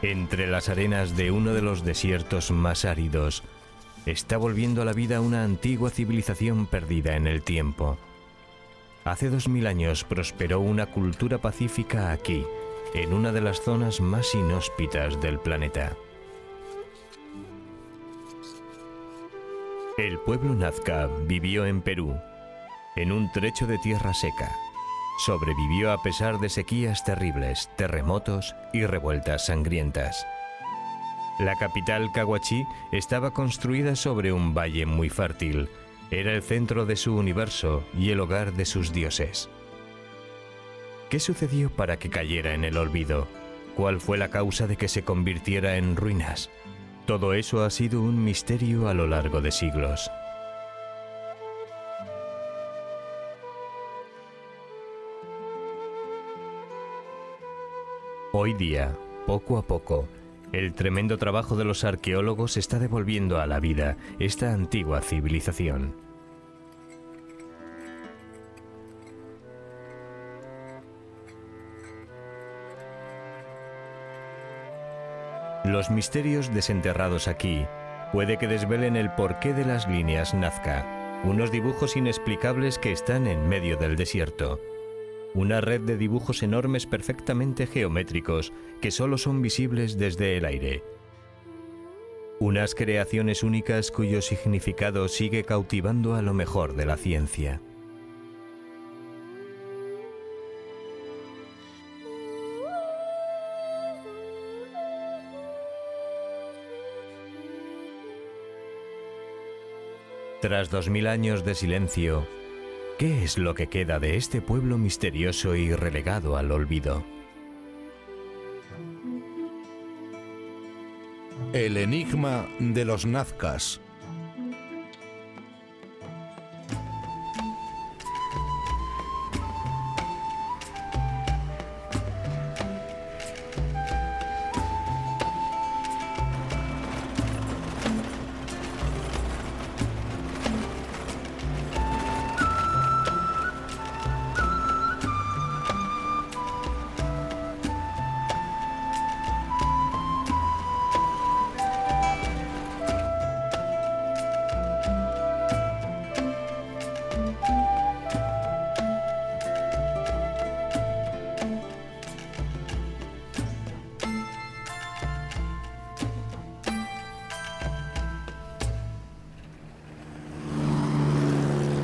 Entre las arenas de uno de los desiertos más áridos, está volviendo a la vida una antigua civilización perdida en el tiempo. Hace 2000 años prosperó una cultura pacífica aquí, en una de las zonas más inhóspitas del planeta. El pueblo Nazca vivió en Perú, en un trecho de tierra seca. Sobrevivió a pesar de sequías terribles, terremotos y revueltas sangrientas. La capital, Cahuachi, estaba construida sobre un valle muy fértil. Era el centro de su universo y el hogar de sus dioses. ¿Qué sucedió para que cayera en el olvido? ¿Cuál fue la causa de que se convirtiera en ruinas? Todo eso ha sido un misterio a lo largo de siglos. Hoy día, poco a poco, el tremendo trabajo de los arqueólogos está devolviendo a la vida esta antigua civilización. Los misterios desenterrados aquí puede que desvelen el porqué de las líneas Nazca, unos dibujos inexplicables que están en medio del desierto. Una red de dibujos enormes perfectamente geométricos que solo son visibles desde el aire. Unas creaciones únicas cuyo significado sigue cautivando a lo mejor de la ciencia. Tras 2000 años de silencio, ¿qué es lo que queda de este pueblo misterioso y relegado al olvido? El enigma de los Nazcas.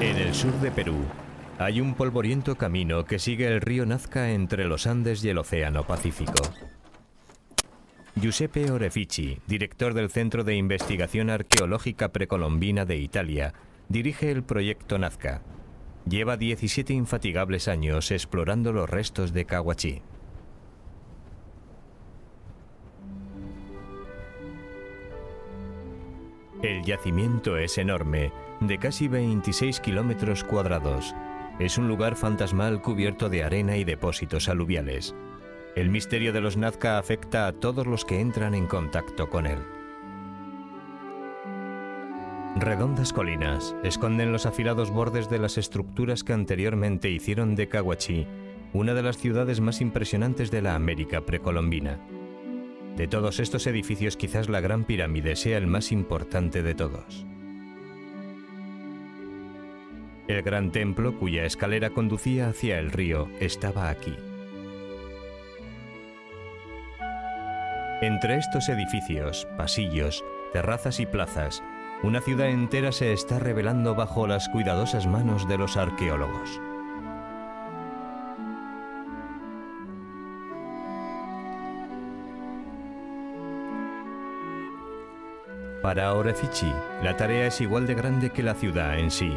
En el sur de Perú, hay un polvoriento camino que sigue el río Nazca entre los Andes y el Océano Pacífico. Giuseppe Orefici, director del Centro de Investigación Arqueológica Precolombina de Italia, dirige el proyecto Nazca. Lleva 17 infatigables años explorando los restos de Cahuachi. El yacimiento es enorme, de casi 26 kilómetros cuadrados. Es un lugar fantasmal cubierto de arena y depósitos aluviales. El misterio de los Nazca afecta a todos los que entran en contacto con él. Redondas colinas esconden los afilados bordes de las estructuras que anteriormente hicieron de Cahuachi una de las ciudades más impresionantes de la América precolombina. De todos estos edificios, quizás la Gran Pirámide sea el más importante de todos. El gran templo, cuya escalera conducía hacia el río, estaba aquí. Entre estos edificios, pasillos, terrazas y plazas, una ciudad entera se está revelando bajo las cuidadosas manos de los arqueólogos. Para Orefici, la tarea es igual de grande que la ciudad en sí,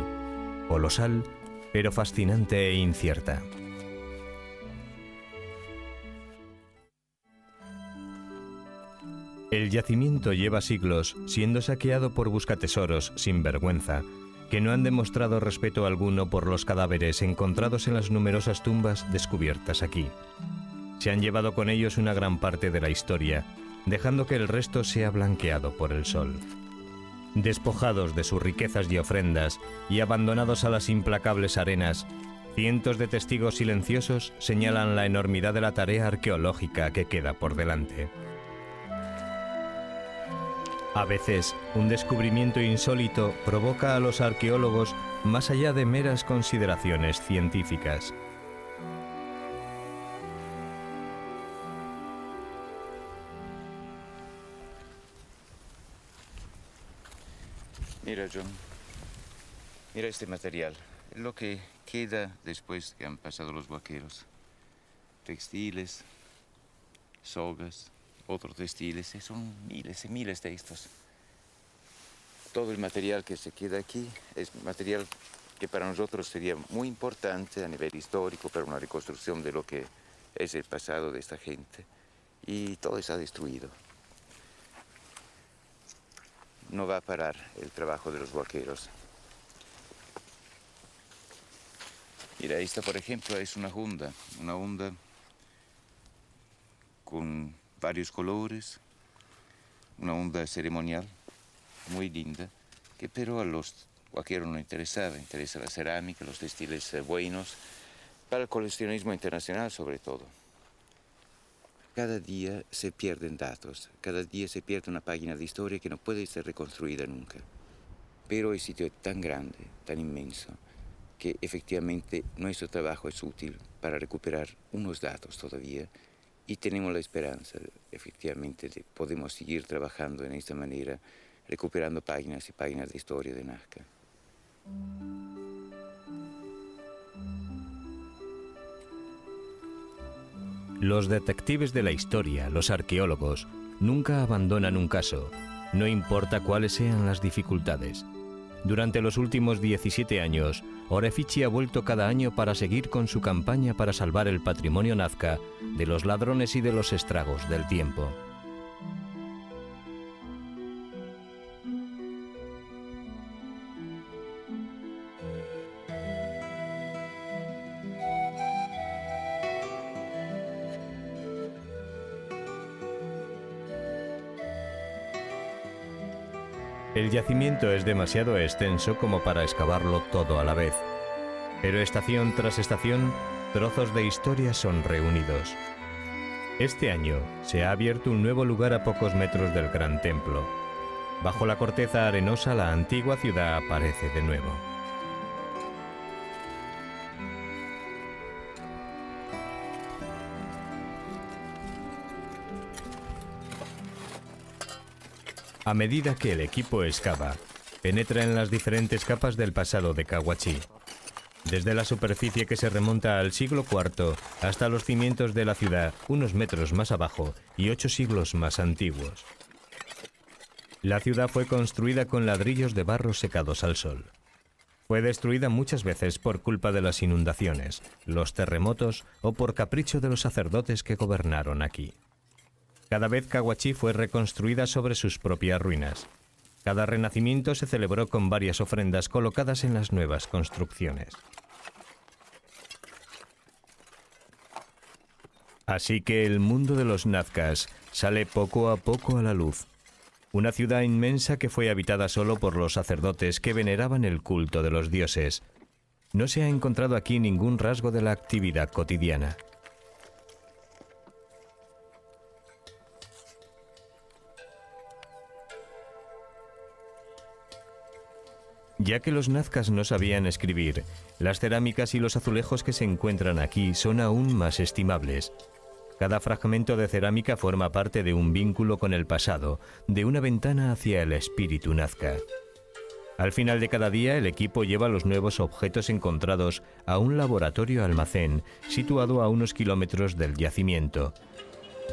colosal, pero fascinante e incierta. El yacimiento lleva siglos siendo saqueado por buscatesoros sin vergüenza, que no han demostrado respeto alguno por los cadáveres encontrados en las numerosas tumbas descubiertas aquí. Se han llevado con ellos una gran parte de la historia, dejando que el resto sea blanqueado por el sol. Despojados de sus riquezas y ofrendas y abandonados a las implacables arenas, cientos de testigos silenciosos señalan la enormidad de la tarea arqueológica que queda por delante. A veces, un descubrimiento insólito provoca a los arqueólogos más allá de meras consideraciones científicas. Mira, John. Mira este material. Lo que queda después que han pasado los vaqueros. Textiles, sogas, otros textiles. Son miles y miles de estos. Todo el material que se queda aquí es material que para nosotros sería muy importante a nivel histórico para una reconstrucción de lo que es el pasado de esta gente. Y todo está destruido. No va a parar el trabajo de los vaqueros. Mira, esta, por ejemplo, es una hunda con varios colores, una hunda ceremonial muy linda, que pero a los vaqueros no interesaba. Interesa la cerámica, los textiles buenos, para el coleccionismo internacional sobre todo. Cada día se pierden datos, cada día se pierde una página de historia que no puede ser reconstruida nunca. Pero el sitio es tan grande, tan inmenso, que efectivamente nuestro trabajo es útil para recuperar unos datos todavía y tenemos la esperanza, efectivamente, de podemos seguir trabajando en esta manera, recuperando páginas y páginas de historia de Nazca. Los detectives de la historia, los arqueólogos, nunca abandonan un caso, no importa cuáles sean las dificultades. Durante los últimos 17 años, Orefici ha vuelto cada año para seguir con su campaña para salvar el patrimonio Nazca de los ladrones y de los estragos del tiempo. El yacimiento es demasiado extenso como para excavarlo todo a la vez, pero estación tras estación, trozos de historia son reunidos. Este año se ha abierto un nuevo lugar a pocos metros del gran templo. Bajo la corteza arenosa, la antigua ciudad aparece de nuevo. A medida que el equipo excava, penetra en las diferentes capas del pasado de Cahuachi. Desde la superficie que se remonta al siglo IV hasta los cimientos de la ciudad, unos metros más abajo y 8 siglos más antiguos. La ciudad fue construida con ladrillos de barro secados al sol. Fue destruida muchas veces por culpa de las inundaciones, los terremotos o por capricho de los sacerdotes que gobernaron aquí. Cada vez Cahuachi fue reconstruida sobre sus propias ruinas. Cada renacimiento se celebró con varias ofrendas colocadas en las nuevas construcciones. Así que el mundo de los nazcas sale poco a poco a la luz. Una ciudad inmensa que fue habitada solo por los sacerdotes que veneraban el culto de los dioses. No se ha encontrado aquí ningún rasgo de la actividad cotidiana. Ya que los nazcas no sabían escribir, las cerámicas y los azulejos que se encuentran aquí son aún más estimables. Cada fragmento de cerámica forma parte de un vínculo con el pasado, de una ventana hacia el espíritu nazca. Al final de cada día, el equipo lleva los nuevos objetos encontrados a un laboratorio almacén situado a unos kilómetros del yacimiento.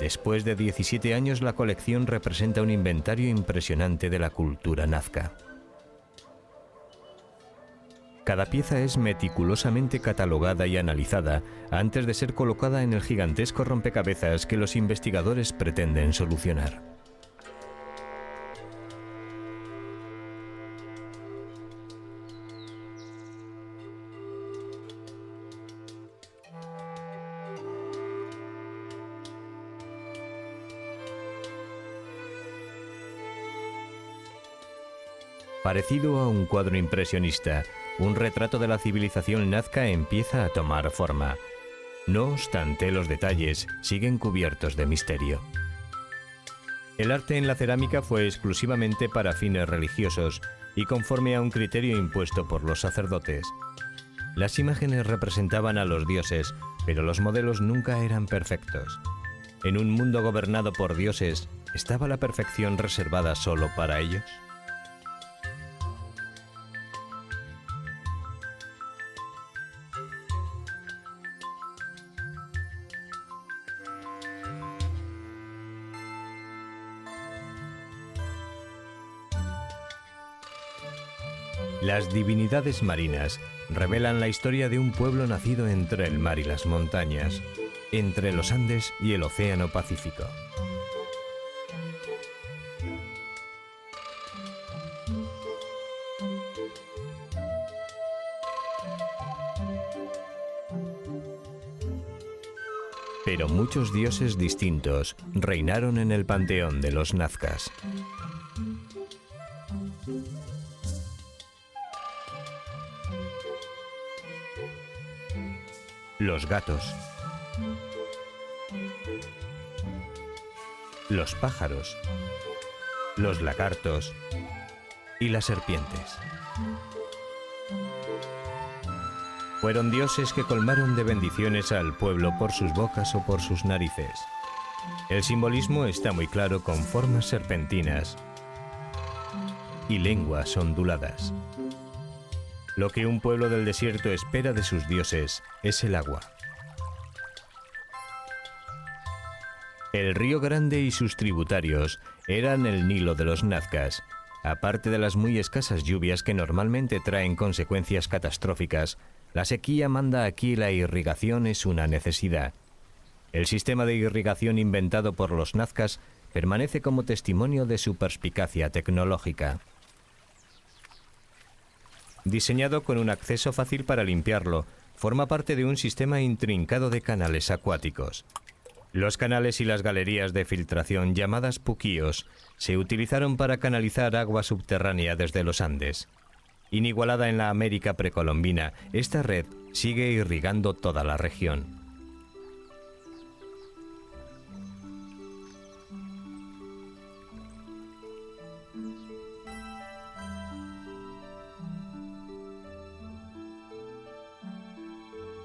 Después de 17 años, la colección representa un inventario impresionante de la cultura nazca. Cada pieza es meticulosamente catalogada y analizada antes de ser colocada en el gigantesco rompecabezas que los investigadores pretenden solucionar. Parecido a un cuadro impresionista, un retrato de la civilización nazca empieza a tomar forma. No obstante, los detalles siguen cubiertos de misterio. El arte en la cerámica fue exclusivamente para fines religiosos y conforme a un criterio impuesto por los sacerdotes. Las imágenes representaban a los dioses, pero los modelos nunca eran perfectos. En un mundo gobernado por dioses, ¿estaba la perfección reservada solo para ellos? Las divinidades marinas revelan la historia de un pueblo nacido entre el mar y las montañas, entre los Andes y el Océano Pacífico. Pero muchos dioses distintos reinaron en el panteón de los nazcas. Los gatos, los pájaros, los lagartos y las serpientes. Fueron dioses que colmaron de bendiciones al pueblo por sus bocas o por sus narices. El simbolismo está muy claro con formas serpentinas y lenguas onduladas. Lo que un pueblo del desierto espera de sus dioses es el agua. El río Grande y sus tributarios eran el Nilo de los nazcas. Aparte de las muy escasas lluvias que normalmente traen consecuencias catastróficas, la sequía manda aquí la irrigación es una necesidad. El sistema de irrigación inventado por los nazcas permanece como testimonio de su perspicacia tecnológica. Diseñado con un acceso fácil para limpiarlo, forma parte de un sistema intrincado de canales acuáticos. Los canales y las galerías de filtración llamadas puquíos se utilizaron para canalizar agua subterránea desde los Andes. Inigualada en la América precolombina, esta red sigue irrigando toda la región.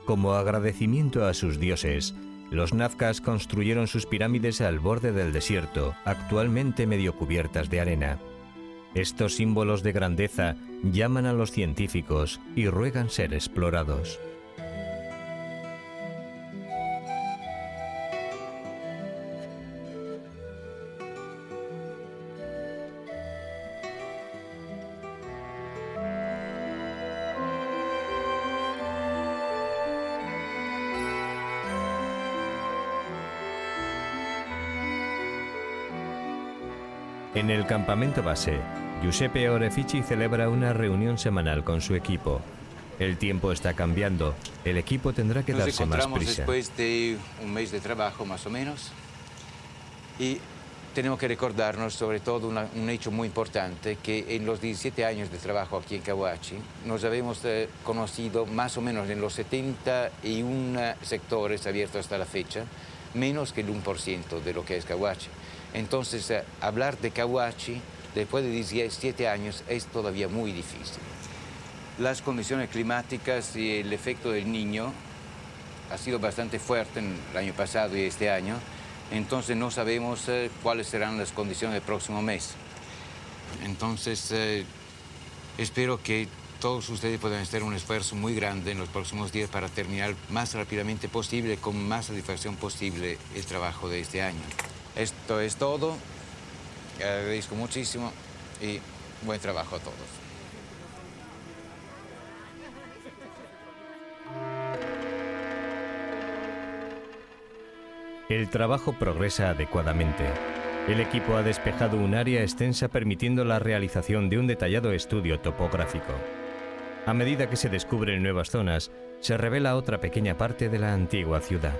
Como agradecimiento a sus dioses, los nazcas construyeron sus pirámides al borde del desierto, actualmente medio cubiertas de arena. Estos símbolos de grandeza llaman a los científicos y ruegan ser explorados. En el campamento base, Giuseppe Orefici celebra una reunión semanal con su equipo. El tiempo está cambiando, el equipo tendrá que darse más prisa. Nos encontramos después de un mes de trabajo más o menos y tenemos que recordarnos sobre todo un hecho muy importante, que en los 17 años de trabajo aquí en Cahuachi nos habíamos conocido más o menos en los 71 sectores abiertos hasta la fecha, menos que el 1% de lo que es Cahuachi. Entonces, hablar de Cahuachi después de 17 años es todavía muy difícil. Las condiciones climáticas y el efecto del Niño ha sido bastante fuerte en el año pasado y este año, entonces no sabemos cuáles serán las condiciones del próximo mes. Entonces, espero que todos ustedes puedan hacer un esfuerzo muy grande en los próximos días para terminar más rápidamente posible, con más satisfacción posible, el trabajo de este año. Esto es todo. Agradezco muchísimo y buen trabajo a todos. El trabajo progresa adecuadamente. El equipo ha despejado un área extensa permitiendo la realización de un detallado estudio topográfico. A medida que se descubren nuevas zonas, se revela otra pequeña parte de la antigua ciudad.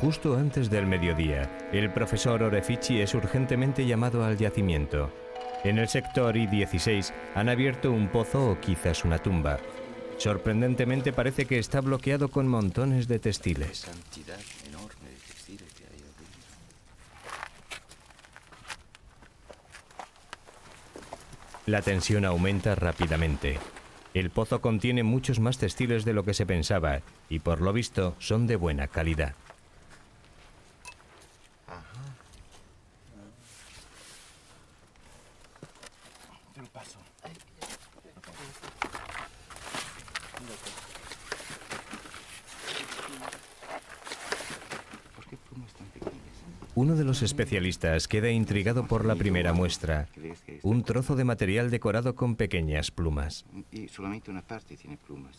Justo antes del mediodía, el profesor Orefici es urgentemente llamado al yacimiento. En el sector I-16 han abierto un pozo o quizás una tumba. Sorprendentemente parece que está bloqueado con montones de textiles. Cantidad enorme de textiles que hay adentro. La tensión aumenta rápidamente. El pozo contiene muchos más textiles de lo que se pensaba y por lo visto son de buena calidad. Te lo paso. ¿Por qué plumas tan pequeñas? Uno de los especialistas queda intrigado por la primera muestra, un trozo de material decorado con pequeñas plumas. Y solamente una parte tiene plumas.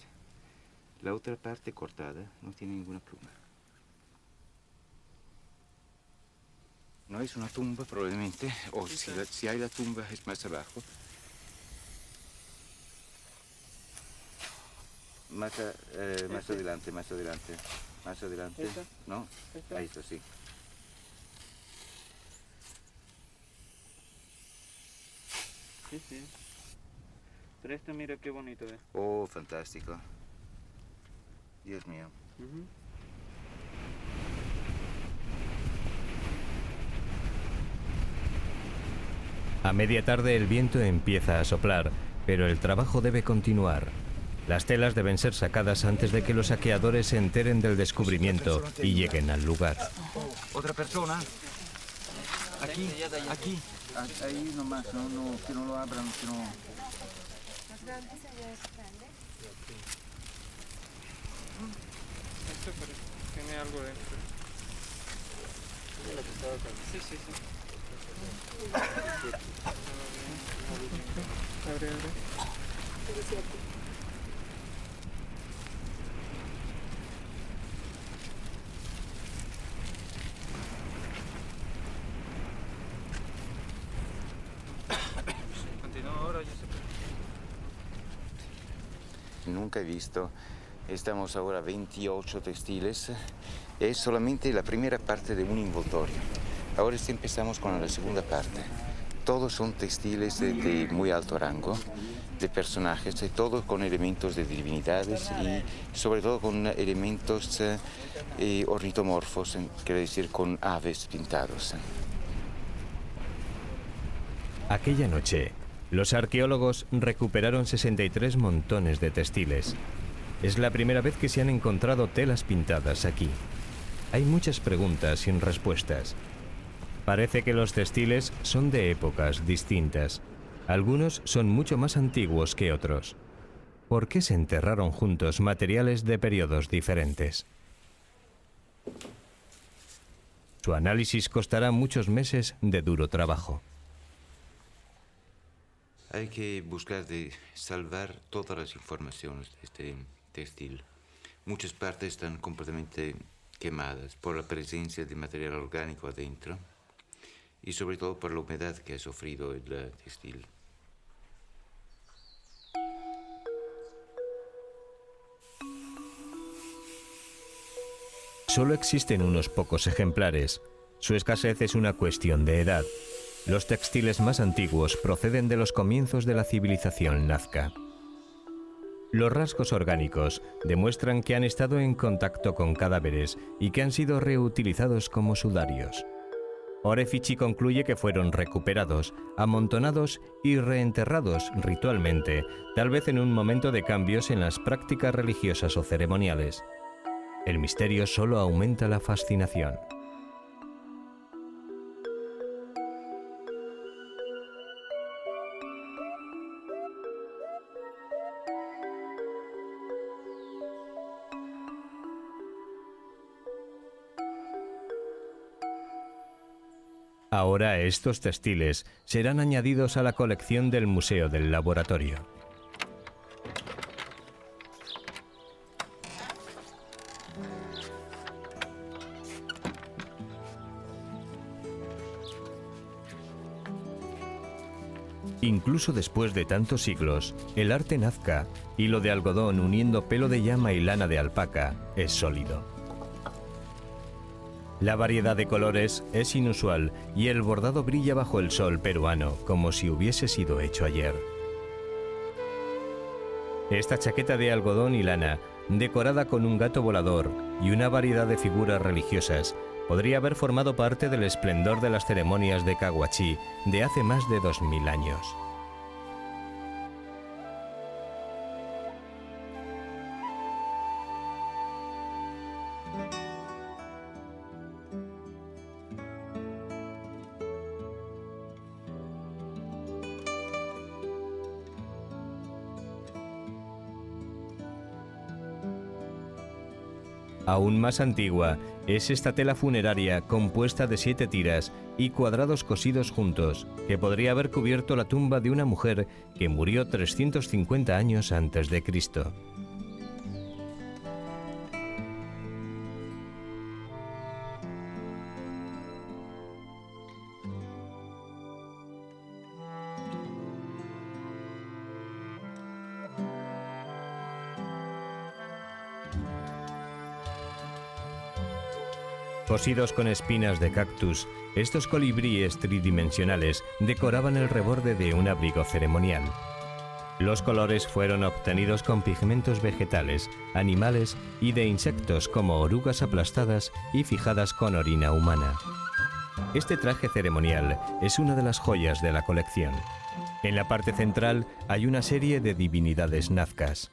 La otra parte cortada no tiene ninguna pluma. No es una tumba probablemente, o si hay la tumba es más abajo. Más adelante, más adelante. Más adelante. ¿Esta? ¿No? ¿Esta? Ahí está, sí. Sí, sí. Pero esta mira qué bonito es. Oh, fantástico. Dios mío. A media tarde el viento empieza a soplar, pero el trabajo debe continuar. Las telas deben ser sacadas antes de que los saqueadores se enteren del descubrimiento y lleguen al lugar. ¿Otra persona? Aquí, aquí. Ahí nomás, que no lo abran, que no... Esto parece, tiene algo dentro. Sí, sí, sí. Abre, abre. Continúa ahora, yo sé. Nunca he visto. Estamos ahora a 28 textiles. Es solamente la primera parte de un envoltorio. Ahora empezamos con la segunda parte. Todos son textiles de muy alto rango, de personajes, todos con elementos de divinidades y sobre todo con elementos ornitomorfos, quiere decir con aves pintados. Aquella noche, los arqueólogos recuperaron 63 montones de textiles. Es la primera vez que se han encontrado telas pintadas aquí. Hay muchas preguntas sin respuestas. Parece que los textiles son de épocas distintas. Algunos son mucho más antiguos que otros. ¿Por qué se enterraron juntos materiales de periodos diferentes? Su análisis costará muchos meses de duro trabajo. Hay que buscar de salvar todas las informaciones de este textil. Muchas partes están completamente quemadas por la presencia de material orgánico adentro y sobre todo por la humedad que ha sufrido el textil. Solo existen unos pocos ejemplares. Su escasez es una cuestión de edad. Los textiles más antiguos proceden de los comienzos de la civilización nazca. Los rasgos orgánicos demuestran que han estado en contacto con cadáveres y que han sido reutilizados como sudarios. Orefici concluye que fueron recuperados, amontonados y reenterrados ritualmente, tal vez en un momento de cambios en las prácticas religiosas o ceremoniales. El misterio solo aumenta la fascinación. Ahora estos textiles serán añadidos a la colección del Museo del Laboratorio. Incluso después de tantos siglos, el arte nazca, hilo de algodón uniendo pelo de llama y lana de alpaca, es sólido. La variedad de colores es inusual y el bordado brilla bajo el sol peruano como si hubiese sido hecho ayer. Esta chaqueta de algodón y lana, decorada con un gato volador y una variedad de figuras religiosas, podría haber formado parte del esplendor de las ceremonias de Caguachí de hace más de 2000 años. Aún más antigua es esta tela funeraria compuesta de 7 tiras y cuadrados cosidos juntos, que podría haber cubierto la tumba de una mujer que murió 350 años antes de Cristo. Cosidos con espinas de cactus, estos colibríes tridimensionales decoraban el reborde de un abrigo ceremonial. Los colores fueron obtenidos con pigmentos vegetales, animales y de insectos como orugas aplastadas y fijadas con orina humana. Este traje ceremonial es una de las joyas de la colección. En la parte central hay una serie de divinidades nazcas.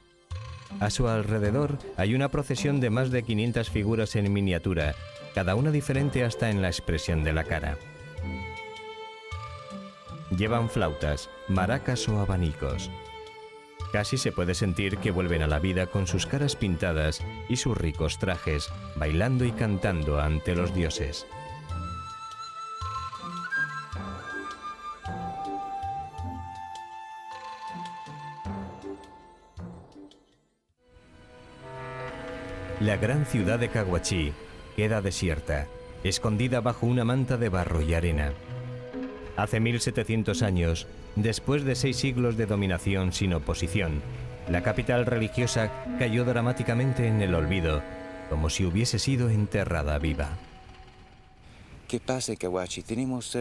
A su alrededor hay una procesión de más de 500 figuras en miniatura, cada una diferente hasta en la expresión de la cara. Llevan flautas, maracas o abanicos. Casi se puede sentir que vuelven a la vida con sus caras pintadas y sus ricos trajes, bailando y cantando ante los dioses. La gran ciudad de Caguachí queda desierta, escondida bajo una manta de barro y arena. Hace 1700 años, después de 6 siglos de dominación sin oposición, la capital religiosa cayó dramáticamente en el olvido, como si hubiese sido enterrada viva. ¿Qué pasa en Caguachí? Tenemos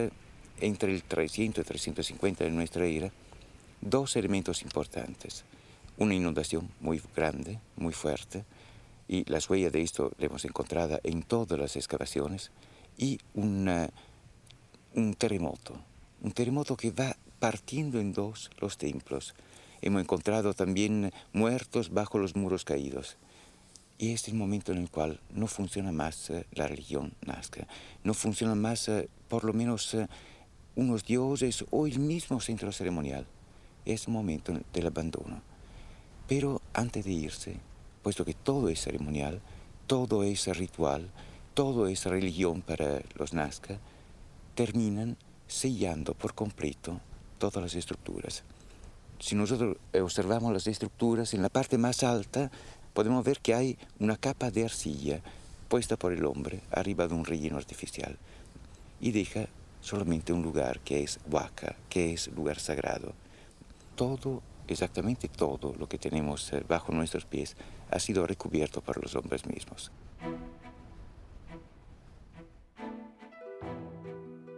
entre el 300 y 350 de nuestra era 2 elementos importantes. Una inundación muy grande, muy fuerte, y las huellas de esto la hemos encontrado en todas las excavaciones, y un terremoto que va partiendo en 2 los templos. Hemos encontrado también muertos bajo los muros caídos. Y es el momento en el cual no funciona más la religión nazca, no funciona más por lo menos unos dioses o el mismo centro ceremonial. Es el momento del abandono. Pero antes de irse, puesto que todo es ceremonial, todo es ritual, todo es religión para los nazca, terminan sellando por completo todas las estructuras. Si nosotros observamos las estructuras, en la parte más alta podemos ver que hay una capa de arcilla puesta por el hombre arriba de un relleno artificial y deja solamente un lugar que es huaca, que es lugar sagrado. Todo, exactamente todo lo que tenemos bajo nuestros pies ha sido recubierto por los hombres mismos.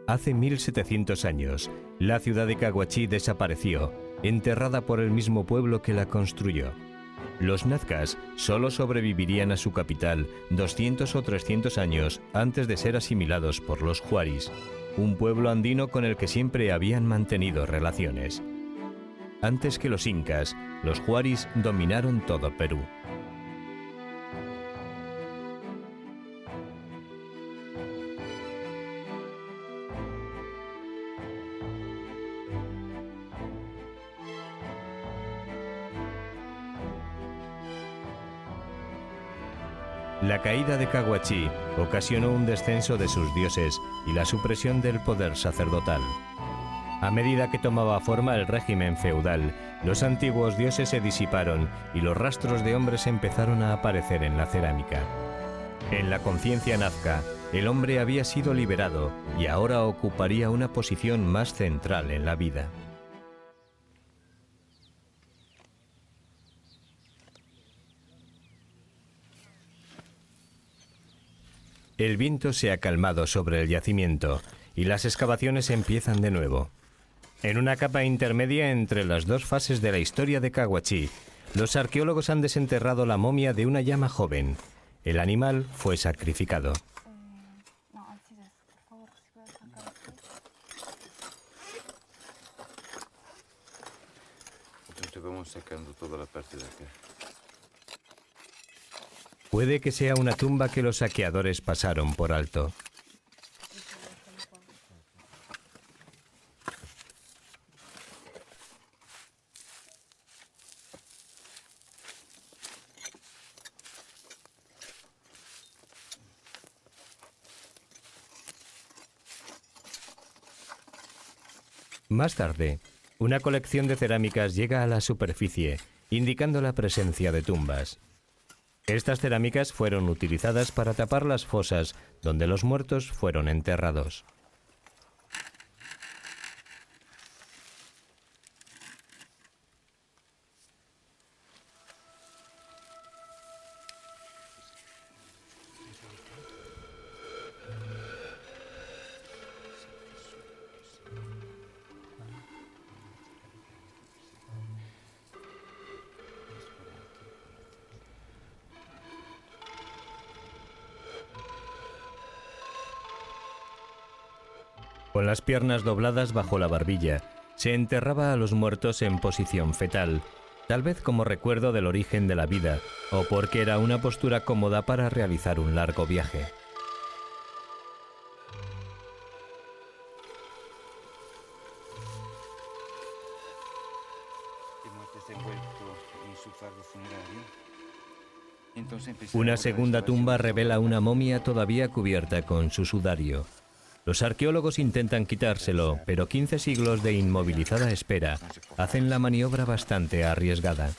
Hace 1700 años, la ciudad de Caguachí desapareció, enterrada por el mismo pueblo que la construyó. Los nazcas solo sobrevivirían a su capital 200 o 300 años antes de ser asimilados por los huaris, un pueblo andino con el que siempre habían mantenido relaciones. Antes que los incas, los huaris dominaron todo Perú. La caída de Caguachí ocasionó un descenso de sus dioses y la supresión del poder sacerdotal. A medida que tomaba forma el régimen feudal, los antiguos dioses se disiparon y los rastros de hombres empezaron a aparecer en la cerámica. En la conciencia nazca, el hombre había sido liberado y ahora ocuparía una posición más central en la vida. El viento se ha calmado sobre el yacimiento y las excavaciones empiezan de nuevo. En una capa intermedia entre las 2 fases de la historia de Caguachí, Los arqueólogos han desenterrado la momia de una llama joven. El animal fue sacrificado. Entonces vamos sacando toda la parte de acá. Puede que sea una tumba que los saqueadores pasaron por alto. Más tarde, una colección de cerámicas llega a la superficie, indicando la presencia de tumbas. Estas cerámicas fueron utilizadas para tapar las fosas donde los muertos fueron enterrados. Con las piernas dobladas bajo la barbilla, se enterraba a los muertos en posición fetal, tal vez como recuerdo del origen de la vida, o porque era una postura cómoda para realizar un largo viaje. Una segunda tumba revela una momia todavía cubierta con su sudario. Los arqueólogos intentan quitárselo, pero 15 siglos de inmovilizada espera hacen la maniobra bastante arriesgada.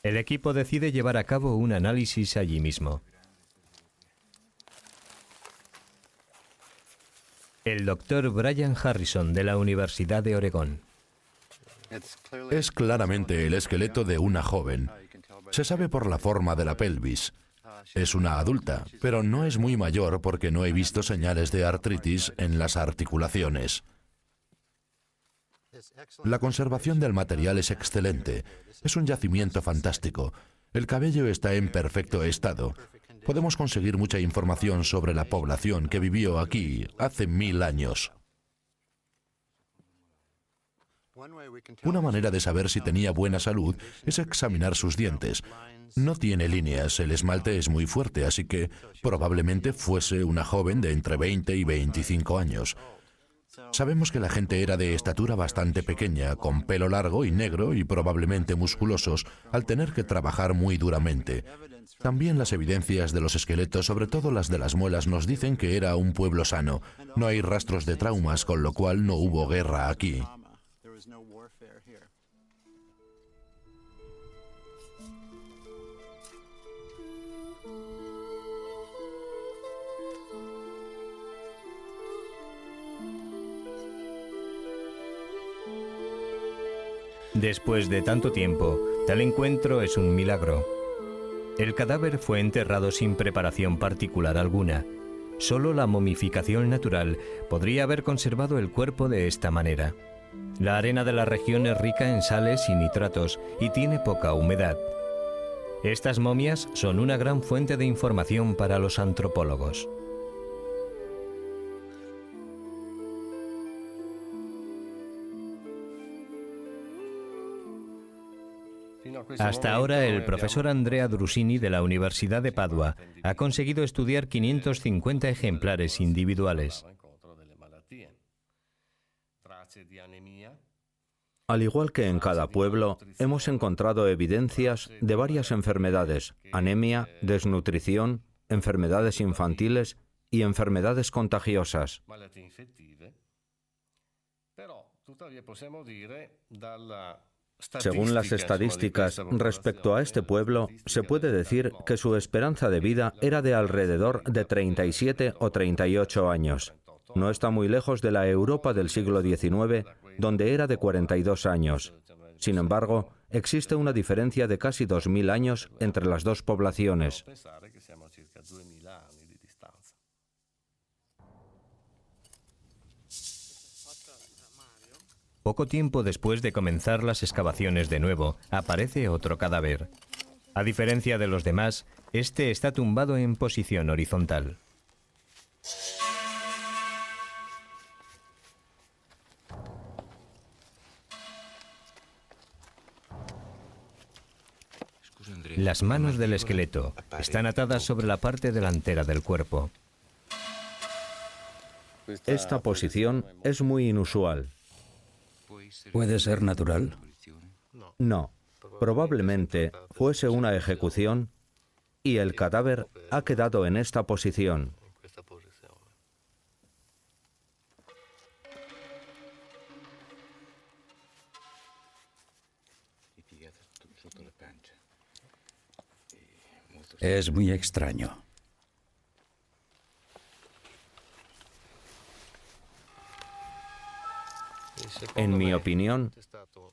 El equipo decide llevar a cabo un análisis allí mismo. El doctor Brian Harrison de la Universidad de Oregón. Es claramente el esqueleto de una joven. Se sabe por la forma de la pelvis. Es una adulta, pero no es muy mayor porque no he visto señales de artritis en las articulaciones. La conservación del material es excelente. Es un yacimiento fantástico. El cabello está en perfecto estado. Podemos conseguir mucha información sobre la población que vivió aquí hace 1000 años. Una manera de saber si tenía buena salud es examinar sus dientes. No tiene líneas, el esmalte es muy fuerte, así que probablemente fuese una joven de entre 20 y 25 años. Sabemos que la gente era de estatura bastante pequeña, con pelo largo y negro y probablemente musculosos, al tener que trabajar muy duramente. También las evidencias de los esqueletos, sobre todo las de las muelas, nos dicen que era un pueblo sano. No hay rastros de traumas, con lo cual no hubo guerra aquí. Después de tanto tiempo, tal encuentro es un milagro. El cadáver fue enterrado sin preparación particular alguna. Solo la momificación natural podría haber conservado el cuerpo de esta manera. La arena de la región es rica en sales y nitratos y tiene poca humedad. Estas momias son una gran fuente de información para los antropólogos. Hasta ahora, el profesor Andrea Drusini de la Universidad de Padua ha conseguido estudiar 550 ejemplares individuales. Al igual que en cada pueblo, hemos encontrado evidencias de varias enfermedades: anemia, desnutrición, enfermedades infantiles y enfermedades contagiosas. Según las estadísticas respecto a este pueblo, se puede decir que su esperanza de vida era de alrededor de 37 o 38 años. No está muy lejos de la Europa del siglo XIX, donde era de 42 años. Sin embargo, existe una diferencia de casi 2000 años entre las dos poblaciones. Poco tiempo después de comenzar las excavaciones de nuevo, aparece otro cadáver. A diferencia de los demás, este está tumbado en posición horizontal. Las manos del esqueleto están atadas sobre la parte delantera del cuerpo. Esta posición es muy inusual. ¿Puede ser natural? No, probablemente fuese una ejecución y el cadáver ha quedado en esta posición. Es muy extraño. En mi opinión,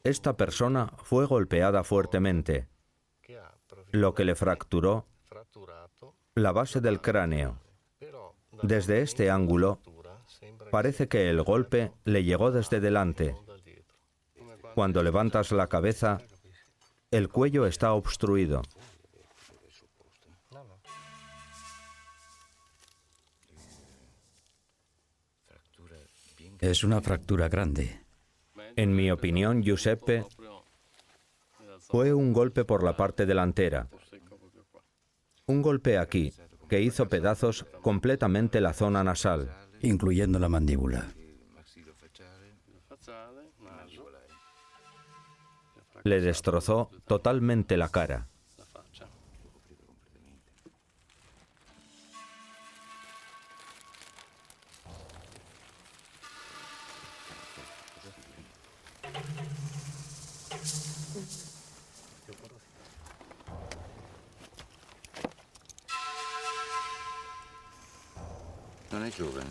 esta persona fue golpeada fuertemente, lo que le fracturó la base del cráneo. Desde este ángulo, parece que el golpe le llegó desde delante. Cuando levantas la cabeza, el cuello está obstruido. Es una fractura grande. En mi opinión, Giuseppe, fue un golpe por la parte delantera. Un golpe aquí, que hizo pedazos completamente la zona nasal. Incluyendo la mandíbula. Le destrozó totalmente la cara.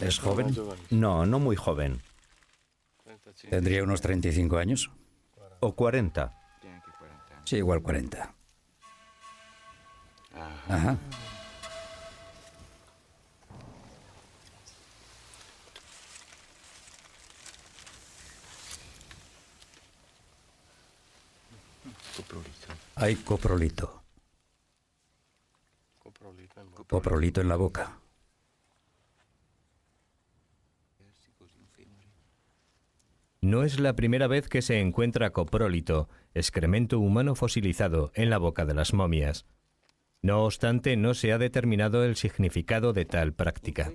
¿Es joven? No, no muy joven. ¿Tendría unos 35 años? O 40. Sí, igual 40. Ajá. Hay coprolito. Coprolito en la boca. No es la primera vez que se encuentra coprólito, excremento humano fosilizado, en la boca de las momias. No obstante, no se ha determinado el significado de tal práctica.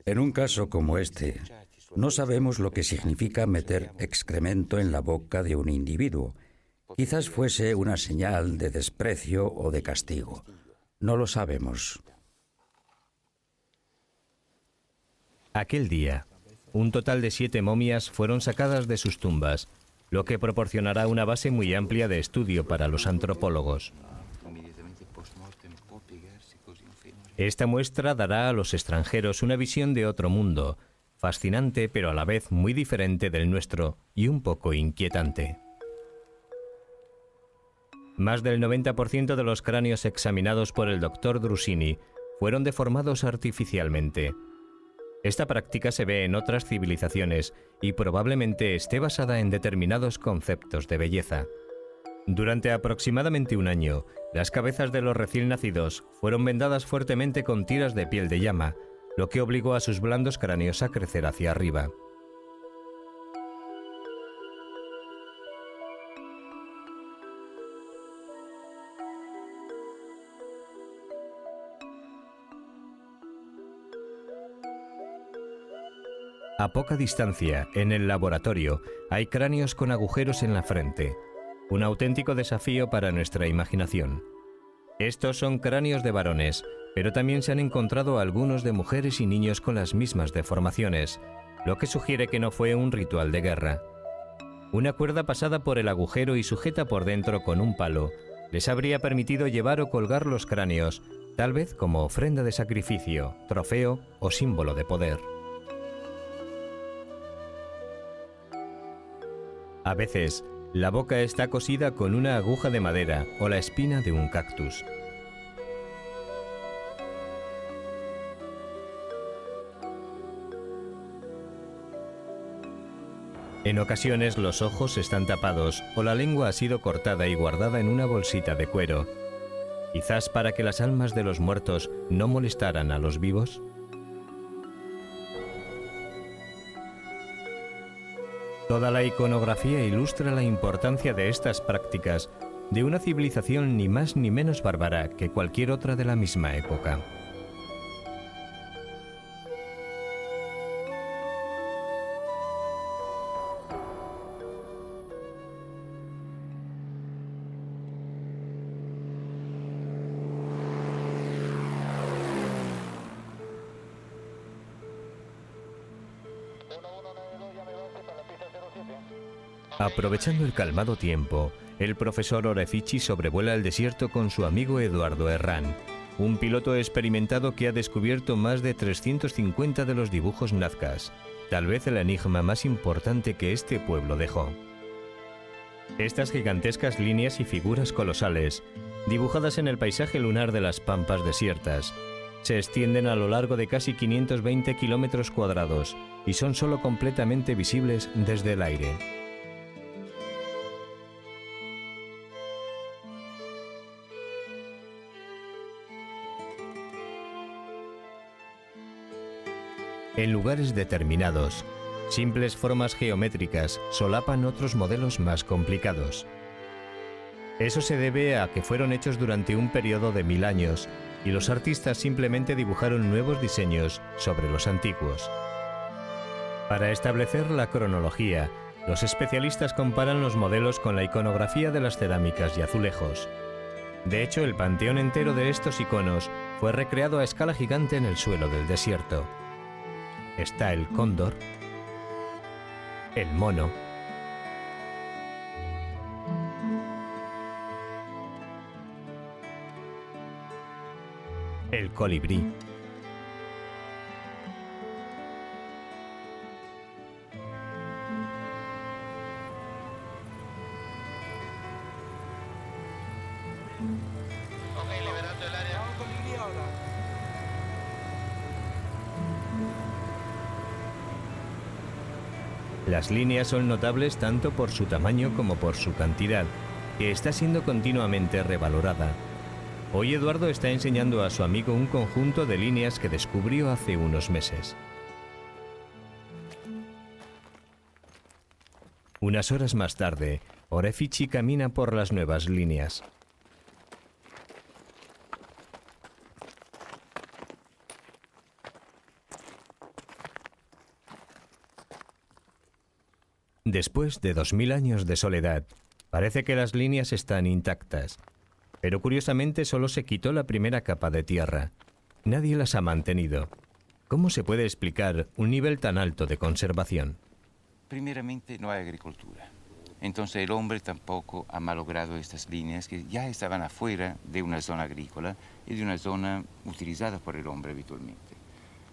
En un caso como este, no sabemos lo que significa meter excremento en la boca de un individuo. Quizás fuese una señal de desprecio o de castigo. No lo sabemos. Aquel día, un total de 7 momias fueron sacadas de sus tumbas, lo que proporcionará una base muy amplia de estudio para los antropólogos. Esta muestra dará a los extranjeros una visión de otro mundo, fascinante pero a la vez muy diferente del nuestro y un poco inquietante. Más del 90% de los cráneos examinados por el Dr. Drusini fueron deformados artificialmente. Esta práctica se ve en otras civilizaciones y probablemente esté basada en determinados conceptos de belleza. Durante aproximadamente un año, las cabezas de los recién nacidos fueron vendadas fuertemente con tiras de piel de llama, lo que obligó a sus blandos cráneos a crecer hacia arriba. A poca distancia, en el laboratorio, hay cráneos con agujeros en la frente. Un auténtico desafío para nuestra imaginación. Estos son cráneos de varones, pero también se han encontrado algunos de mujeres y niños con las mismas deformaciones, lo que sugiere que no fue un ritual de guerra. Una cuerda pasada por el agujero y sujeta por dentro con un palo les habría permitido llevar o colgar los cráneos, tal vez como ofrenda de sacrificio, trofeo o símbolo de poder. A veces, la boca está cosida con una aguja de madera o la espina de un cactus. En ocasiones los ojos están tapados o la lengua ha sido cortada y guardada en una bolsita de cuero, quizás para que las almas de los muertos no molestaran a los vivos. Toda la iconografía ilustra la importancia de estas prácticas de una civilización ni más ni menos bárbara que cualquier otra de la misma época. Aprovechando el calmado tiempo, el profesor Orefici sobrevuela el desierto con su amigo Eduardo Herrán, un piloto experimentado que ha descubierto más de 350 de los dibujos nazcas, tal vez el enigma más importante que este pueblo dejó. Estas gigantescas líneas y figuras colosales, dibujadas en el paisaje lunar de las pampas desiertas, se extienden a lo largo de casi 520 kilómetros cuadrados y son solo completamente visibles desde el aire. En lugares determinados, simples formas geométricas solapan otros modelos más complicados. Eso se debe a que fueron hechos durante un periodo de 1000 años y los artistas simplemente dibujaron nuevos diseños sobre los antiguos. Para establecer la cronología, los especialistas comparan los modelos con la iconografía de las cerámicas y azulejos. De hecho, el panteón entero de estos iconos fue recreado a escala gigante en el suelo del desierto. Está el cóndor, el mono, el colibrí, Las líneas son notables tanto por su tamaño como por su cantidad, que está siendo continuamente revalorada. Hoy Eduardo está enseñando a su amigo un conjunto de líneas que descubrió hace unos meses. Unas horas más tarde, Orefici camina por las nuevas líneas. Después de 2000 años de soledad, parece que las líneas están intactas, pero curiosamente solo se quitó la primera capa de tierra. Nadie las ha mantenido. ¿Cómo se puede explicar un nivel tan alto de conservación? Primeramente no hay agricultura. Entonces el hombre tampoco ha malogrado estas líneas que ya estaban afuera de una zona agrícola y de una zona utilizada por el hombre habitualmente.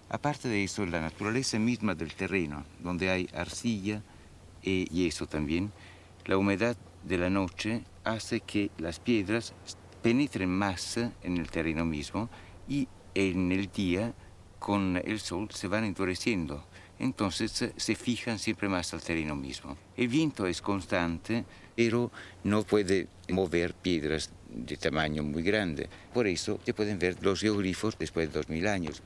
Aparte de eso, la naturaleza misma del terreno, donde hay arcilla y yeso también, la humedad de la noche hace que las piedras penetren más en el terreno mismo y en el día con el sol se van endureciendo. Entonces se fijan siempre más al terreno mismo. El viento es constante, pero no puede mover piedras de tamaño muy grande. Por eso se pueden ver los geoglifos después de 2000 años.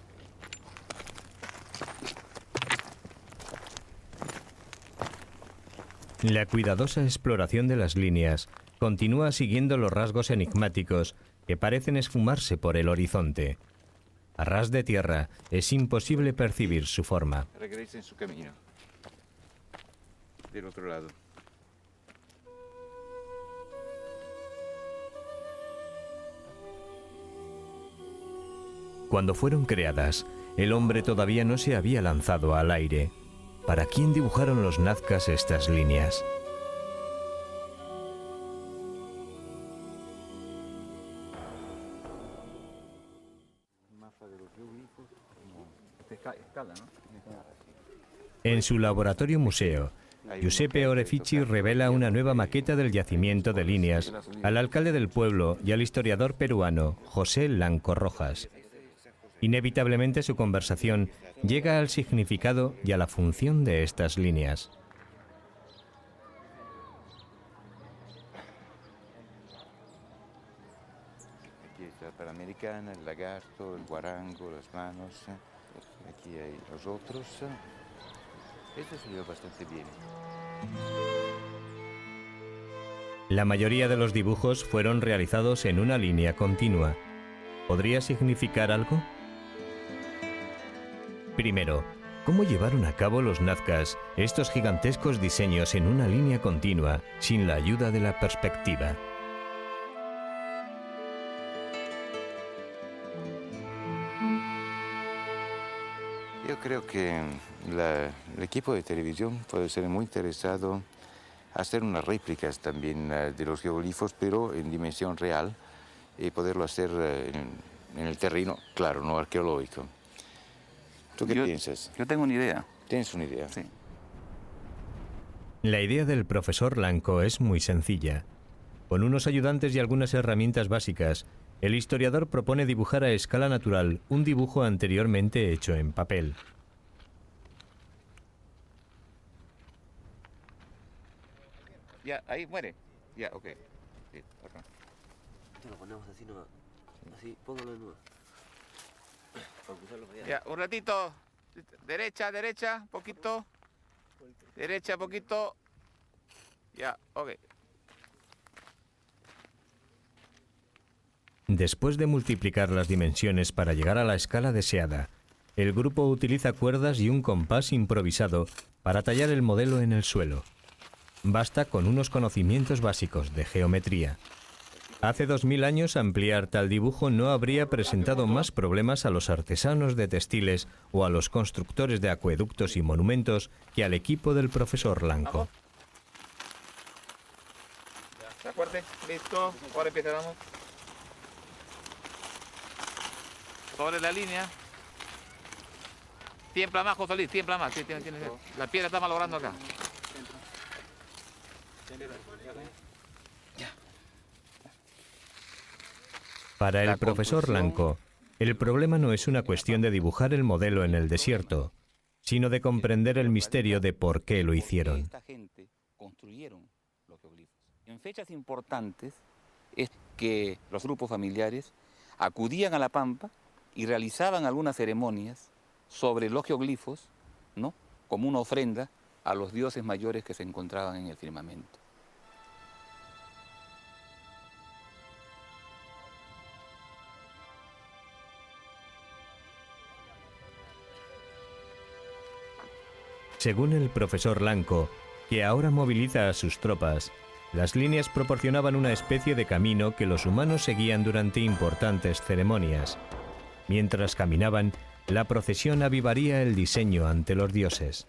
La cuidadosa exploración de las líneas continúa siguiendo los rasgos enigmáticos que parecen esfumarse por el horizonte. A ras de tierra es imposible percibir su forma. Regresa en su camino. Del otro lado. Cuando fueron creadas, el hombre todavía no se había lanzado al aire. ¿Para quién dibujaron los nazcas estas líneas? En su laboratorio museo, Giuseppe Orefici revela una nueva maqueta del yacimiento de líneas al alcalde del pueblo y al historiador peruano José Lanco Rojas. Inevitablemente su conversación llega al significado y a la función de estas líneas. panamericana, el lagarto, el guarango, las manos. Aquí hay los otros. Esto se lleva bastante bien. La mayoría de los dibujos fueron realizados en una línea continua. ¿Podría significar algo? Primero, ¿cómo llevaron a cabo los nazcas estos gigantescos diseños en una línea continua sin la ayuda de la perspectiva? Yo creo que el equipo de televisión puede ser muy interesado a hacer unas réplicas también de los geoglifos, pero en dimensión real, y poderlo hacer en el terreno, claro, no arqueológico. ¿Tú qué piensas? Yo tengo una idea. ¿Tienes una idea? Sí. La idea del profesor Lanco es muy sencilla. Con unos ayudantes y algunas herramientas básicas, el historiador propone dibujar a escala natural un dibujo anteriormente hecho en papel. Ya, ahí muere. Ya, ok. Sí, acá. Lo ponemos así nomás. Así, póngalo de nuevo. Para cruzarlo para allá. Ya, un ratito. Derecha, derecha, poquito. Derecha, poquito. Ya, ok. Después de multiplicar las dimensiones para llegar a la escala deseada, el grupo utiliza cuerdas y un compás improvisado para tallar el modelo en el suelo. Basta con unos conocimientos básicos de geometría. Hace 2000 años ampliar tal dibujo no habría presentado más problemas a los artesanos de textiles o a los constructores de acueductos y monumentos que al equipo del profesor Lanco. ¿De acuerdo? Listo. Ahora empezamos. Sobre la línea. Tiembla más, José Luis, tiembla más. Sí, tiene. La piedra está malogrando acá. Para el profesor Lanco, el problema no es una cuestión de dibujar el modelo en el desierto, sino de comprender el misterio de por qué lo hicieron. Esta gente construyeron los geoglifos. En fechas importantes es que los grupos familiares acudían a la pampa y realizaban algunas ceremonias sobre los geoglifos, ¿no?, como una ofrenda a los dioses mayores que se encontraban en el firmamento. Según el profesor Lanco, que ahora moviliza a sus tropas, las líneas proporcionaban una especie de camino que los humanos seguían durante importantes ceremonias. Mientras caminaban, la procesión avivaría el diseño ante los dioses.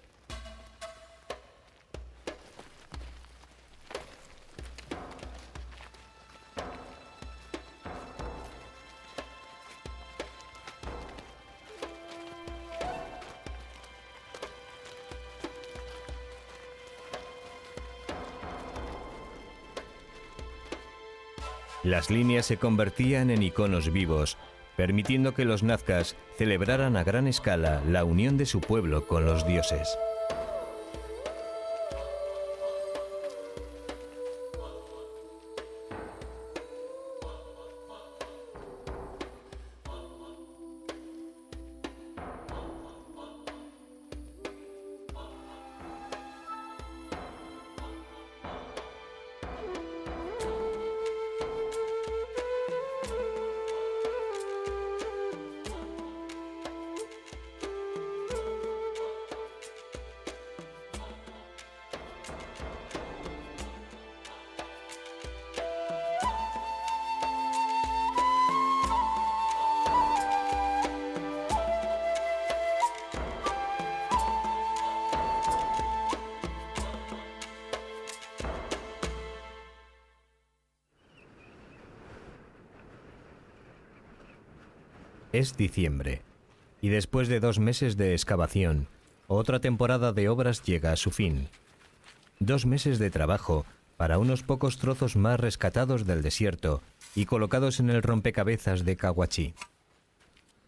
Las líneas se convertían en iconos vivos, permitiendo que los nazcas celebraran a gran escala la unión de su pueblo con los dioses. Es diciembre, y después de 2 meses de excavación, otra temporada de obras llega a su fin. 2 meses de trabajo para unos pocos trozos más rescatados del desierto y colocados en el rompecabezas de Cahuachi.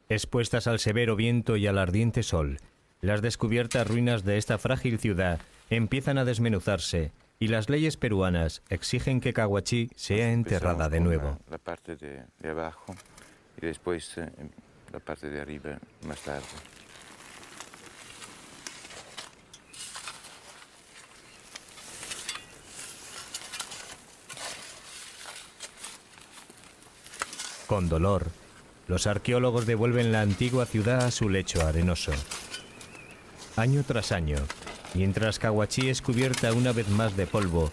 Expuestas al severo viento y al ardiente sol, las descubiertas ruinas de esta frágil ciudad empiezan a desmenuzarse y las leyes peruanas exigen que Cahuachi sea enterrada de nuevo. La parte de abajo. y después la parte de arriba más tarde. Con dolor, los arqueólogos devuelven la antigua ciudad a su lecho arenoso. Año tras año, mientras Cahuachí es cubierta una vez más de polvo,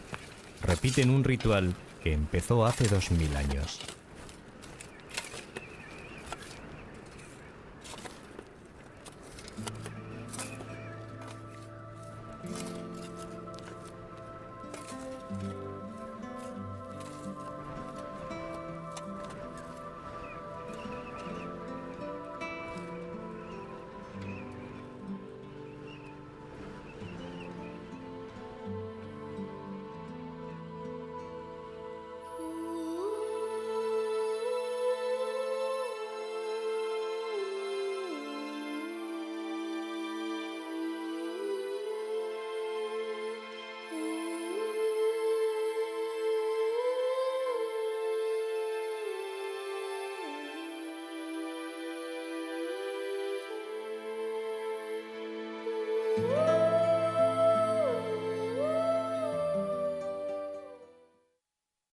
repiten un ritual que empezó hace 2000 años.